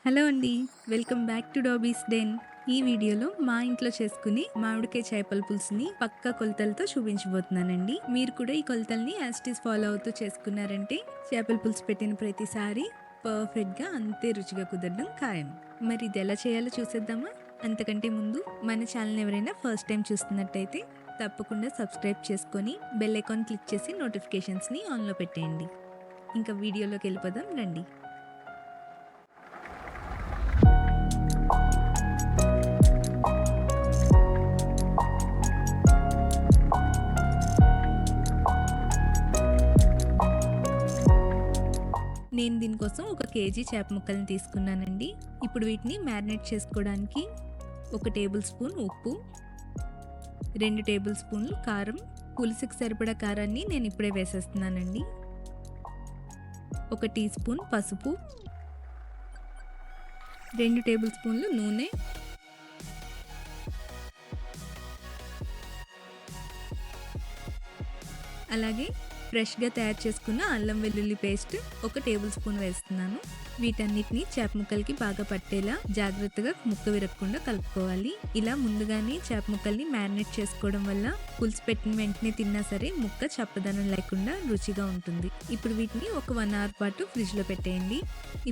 Hello అండి. Welcome back to Dobby's den. ఈ వీడియోలో మా ఇంట్లో చేసుకునే మామిడికాయ చేపల పులుసుని పక్కా కొలతలతో చూపించబోతున్నానండి. మీరు కూడా ఈ కొలతల్ని యాజ్ ఇట్ ఈస్ ఫాలో అవుతూ చేసుకున్నారంటే చేపల పులుసు పెట్టిన ప్రతిసారి పర్ఫెక్ట్గా అంతే రుచిగా కుదరడం ఖాయం. మరి ఇది ఎలా చేయాలో చూసేద్దామా? అంతకంటే ముందు మన ఛానల్ ఎవరైనా ఫస్ట్ టైం చూస్తున్నట్టయితే తప్పకుండా సబ్స్క్రైబ్ చేసుకొని బెల్ ఐకాన్ క్లిక్ చేసి నోటిఫికేషన్స్ని ఆన్లో పెట్టేయండి. ఇంకా వీడియోలోకి వెళ్ళిపోదాం రండి. నేను దీనికోసం 1 కేజీ చేప ముక్కల్ని తీసుకున్నానండి. ఇప్పుడు వీటిని మ్యారినేట్ చేసుకోవడానికి 1 టేబుల్ స్పూన్ ఉప్పు, 2 టేబుల్ స్పూన్లు కారం, పులుసుకి సరిపడా కారాన్ని నేను ఇప్పుడే వేసేస్తున్నానండి. 1 టీ స్పూన్ పసుపు, 2 టేబుల్ స్పూన్లు నూనె, అలాగే ఫ్రెష్గా తయారు చేసుకున్న అల్లం వెల్లుల్లి పేస్ట్ 1 టేబుల్ స్పూన్ వేస్తున్నాను. వీటన్నిటిని చేప ముక్కలకి బాగా పట్టేలా జాగ్రత్తగా ముక్క విరగకుండా కలుపుకోవాలి. ఇలా ముందుగానే చేప ముక్కల్ని మ్యారినేట్ చేసుకోవడం వల్ల పులుసు పెట్టిన వెంటనే తిన్నా సరే ముక్క చప్పదనం లేకుండా రుచిగా ఉంటుంది. ఇప్పుడు వీటిని ఒక 1 అవర్ పాటు ఫ్రిడ్జ్లో పెట్టేయండి.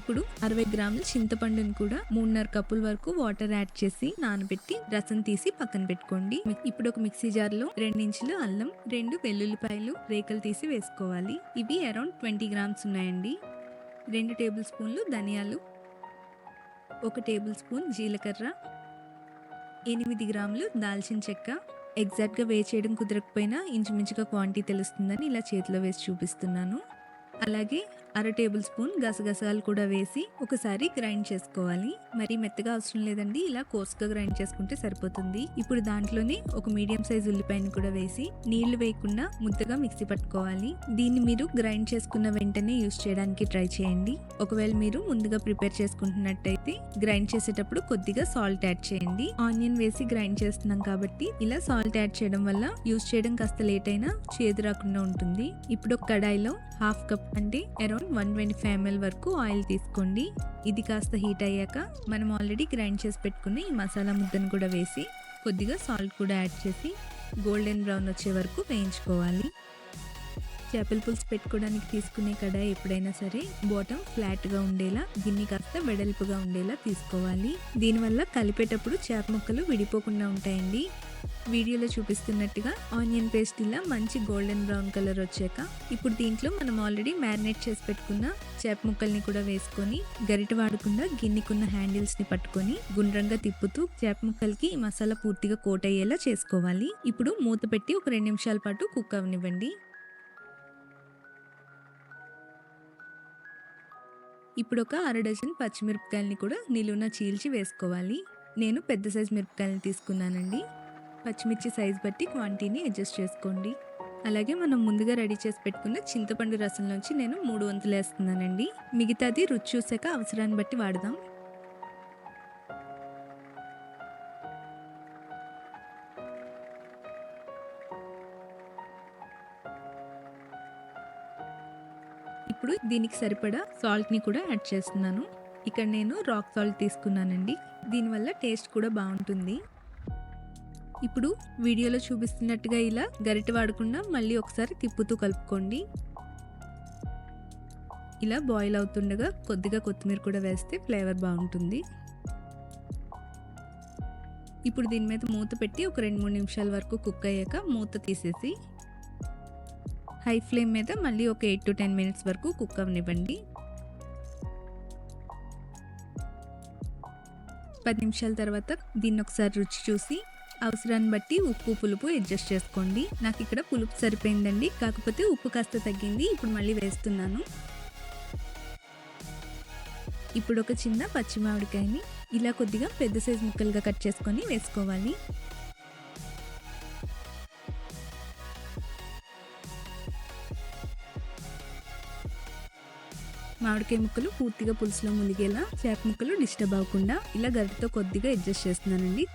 ఇప్పుడు 60 గ్రాముల చింతపండుని కూడా 3.5 కప్పుల వరకు వాటర్ యాడ్ చేసి నానబెట్టి రసం తీసి పక్కన పెట్టుకోండి. ఇప్పుడు ఒక మిక్సీ జార్లో 2 ఇంచులు అల్లం, 2 వెల్లుల్లిపాయలు రేకలు తీసి వేసుకోవాలి. ఇవి అరౌండ్ 20 గ్రామ్స్ ఉన్నాయండి. 2 టేబుల్ స్పూన్లు ధనియాలు, 1 టేబుల్ స్పూన్ జీలకర్ర, 8 గ్రాములు దాల్చిన చెక్క. ఎగ్జాక్ట్గా వేచేయడం కుదరకపోయినా ఇంచుమించుగా క్వాంటిటీ తెలుస్తుందని ఇలా చేతిలో వేసి చూపిస్తున్నాను. అలాగే 1/2 టేబుల్ స్పూన్ గసగసాలు కూడా వేసి ఒకసారి గ్రైండ్ చేసుకోవాలి. మరి మెత్తగా అవసరం లేదండి, ఇలా కోర్స్గా గ్రైండ్ చేసుకుంటే సరిపోతుంది. ఇప్పుడు దాంట్లోనే ఒక మీడియం సైజ్ ఉల్లిపాయని కూడా వేసి నీళ్లు వేయకుండా ముద్దగా మిక్సీ పట్టుకోవాలి. దీన్ని మీరు గ్రైండ్ చేసుకున్న వెంటనే యూస్ చేయడానికి ట్రై చేయండి. ఒకవేళ మీరు ముందుగా ప్రిపేర్ చేసుకుంటున్నట్టయితే గ్రైండ్ చేసేటప్పుడు కొద్దిగా సాల్ట్ యాడ్ చేయండి. ఆనియన్ వేసి గ్రైండ్ చేస్తున్నాం కాబట్టి ఇలా సాల్ట్ యాడ్ చేయడం వల్ల యూస్ చేయడం కాస్త లేట్ అయినా చేదు రాకుండా ఉంటుంది. ఇప్పుడు ఒక కడాయిలో 1/2 కప్ అంటే అరౌండ్ 125 ml వరకు ఆయిల్ తీసుకోండి. ఇది కాస్త హీట్ అయ్యాక మనం ఆల్రెడీ గ్రైండ్ చేసి పెట్టుకుని ఈ మసాలా ముద్దను కూడా వేసి కొద్దిగా సాల్ట్ కూడా యాడ్ చేసి గోల్డెన్ బ్రౌన్ వచ్చే వరకు వేయించుకోవాలి. చేపల పులుసు పెట్టుకోవడానికి తీసుకునే కడాయి ఎప్పుడైనా సరే బాటమ్ ఫ్లాట్గా ఉండేలా, గిన్నె కాస్త వెడల్పుగా ఉండేలా తీసుకోవాలి. దీనివల్ల కలిపేటప్పుడు చేప ముక్కలు విడిపోకుండా ఉంటాయండి. వీడియోలో చూపిస్తున్నట్టుగా ఆనియన్ పేస్ట్ ఇలా మంచి గోల్డెన్ బ్రౌన్ కలర్ వచ్చాక ఇప్పుడు దీంట్లో మనం ఆల్రెడీ మ్యారినేట్ చేసి పెట్టుకున్న చేప ముక్కల్ని కూడా వేసుకొని గరిట వాడకుండా గిన్నెకున్న హ్యాండిల్స్ని పట్టుకొని గుండ్రంగా తిప్పుతూ చేప ముక్కలకి ఈ మసాలా పూర్తిగా కోట్ అయ్యేలా చేసుకోవాలి. ఇప్పుడు మూత పెట్టి ఒక 2 నిమిషాల పాటు కుక్ అవనివ్వండి. ఇప్పుడు ఒక 1/2 డజన్ పచ్చిమిరపకాయలని కూడా నిలువున చీల్చి వేసుకోవాలి. నేను పెద్ద సైజు మిరపకాయలని తీసుకున్నానండి. పచ్చిమిర్చి సైజ్ బట్టి క్వాంటిటీని అడ్జస్ట్ చేసుకోండి. అలాగే మనం ముందుగా రెడీ చేసి పెట్టుకున్న చింతపండు రసంలోంచి నేను 3 వంతులు వేస్తున్నానండి. మిగతాది రుచి చూసాక అవసరాన్ని బట్టి వాడదాం. ఇప్పుడు దీనికి సరిపడా సాల్ట్ని కూడా యాడ్ చేస్తున్నాను. ఇక్కడ నేను రాక్ సాల్ట్ తీసుకున్నానండి. దీనివల్ల టేస్ట్ కూడా బాగుంటుంది. ఇప్పుడు వీడియోలో చూపిస్తున్నట్టుగా ఇలా గరిటె వాడకుండా మళ్ళీ ఒకసారి తిప్పుతూ కలుపుకోండి. ఇలా బాయిల్ అవుతుండగా కొద్దిగా కొత్తిమీర కూడా వేస్తే ఫ్లేవర్ బాగుంటుంది. ఇప్పుడు దీని మీద మూత పెట్టి ఒక 2-3 నిమిషాల వరకు కుక్ అయ్యాక మూత తీసేసి హై ఫ్లేమ్ మీద మళ్ళీ ఒక 8 to 10 minutes వరకు కుక్ అవనివ్వండి. 10 నిమిషాల తర్వాత దీన్ని ఒకసారి రుచి చూసి అవసరాన్ని బట్టి ఉప్పు పులుపు అడ్జస్ట్ చేసుకోండి. నాకు ఇక్కడ పులుపు సరిపోయిందండి, కాకపోతే ఉప్పు కాస్త తగ్గింది. ఇప్పుడు మళ్ళీ వేస్తున్నాను. ఇప్పుడు ఒక చిన్న పచ్చి మామిడికాయని ఇలా కొద్దిగా పెద్ద సైజు ముక్కలుగా కట్ చేసుకొని వేసుకోవాలి. మామిడికాయ ముక్కలు పూర్తిగా పులుసులో మునిగేలా చేప ముక్కలు డిస్టర్బ్ అవ్వకుండా ఇలా గరిటతో కొద్దిగా అడ్జస్ట్ చేస్తున్నానండి.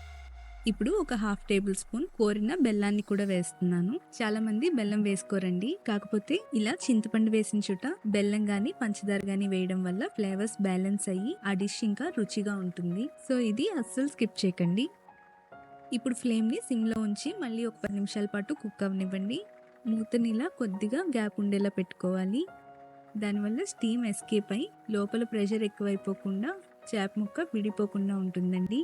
ఇప్పుడు ఒక హాఫ్ టేబుల్ స్పూన్ కోరిన బెల్లాన్ని కూడా వేస్తున్నాను. చాలా మంది బెల్లం వేసుకోరండి, కాకపోతే ఇలా చింతపండు వేసిన చోట బెల్లం గాని పంచదార గాని వేయడం వల్ల ఫ్లేవర్స్ బ్యాలెన్స్ అయ్యి ఆ డిష్ ఇంకా రుచిగా ఉంటుంది. సో ఇది అస్సలు స్కిప్ చేయకండి. ఇప్పుడు ఫ్లేమ్ని సిమ్లో ఉంచి మళ్ళీ ఒక 10 నిమిషాల పాటు కుక్ అవ్వనివ్వండి. మూతని ఇలా కొద్దిగా గ్యాప్ ఉండేలా పెట్టుకోవాలి. దానివల్ల స్టీమ్ ఎస్కేప్ అయి లోపల ప్రెషర్ ఎక్కువైపోకుండా చేప ముక్క విడిపోకుండా ఉంటుందండి.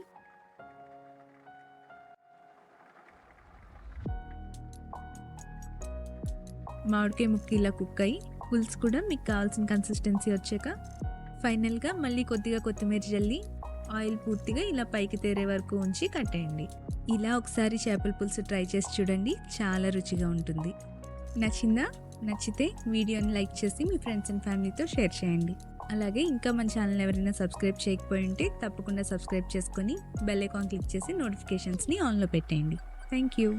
మామిడికాయ ముక్క ఇలా కుక్ అయ్యి పులుసు కూడా మీకు కావాల్సిన కన్సిస్టెన్సీ వచ్చాక ఫైనల్గా మళ్ళీ కొద్దిగా కొత్తిమీర జల్లి ఆయిల్ పూర్తిగా ఇలా పైకి తేరే వరకు ఉంచి కట్టేయండి. ఇలా ఒకసారి చేపల పులుసు ట్రై చేసి చూడండి, చాలా రుచిగా ఉంటుంది. నచ్చిందా? నచ్చితే వీడియోని లైక్ చేసి మీ ఫ్రెండ్స్ అండ్ ఫ్యామిలీతో షేర్ చేయండి. అలాగే ఇంకా మన ఛానల్ ఎవరైనా సబ్స్క్రైబ్ చేయకపోయి ఉంటే తప్పకుండా సబ్స్క్రైబ్ చేసుకొని బెల్ ఐకాన్ క్లిక్ చేసి నోటిఫికేషన్స్ని ఆన్లో పెట్టేయండి. Thank you.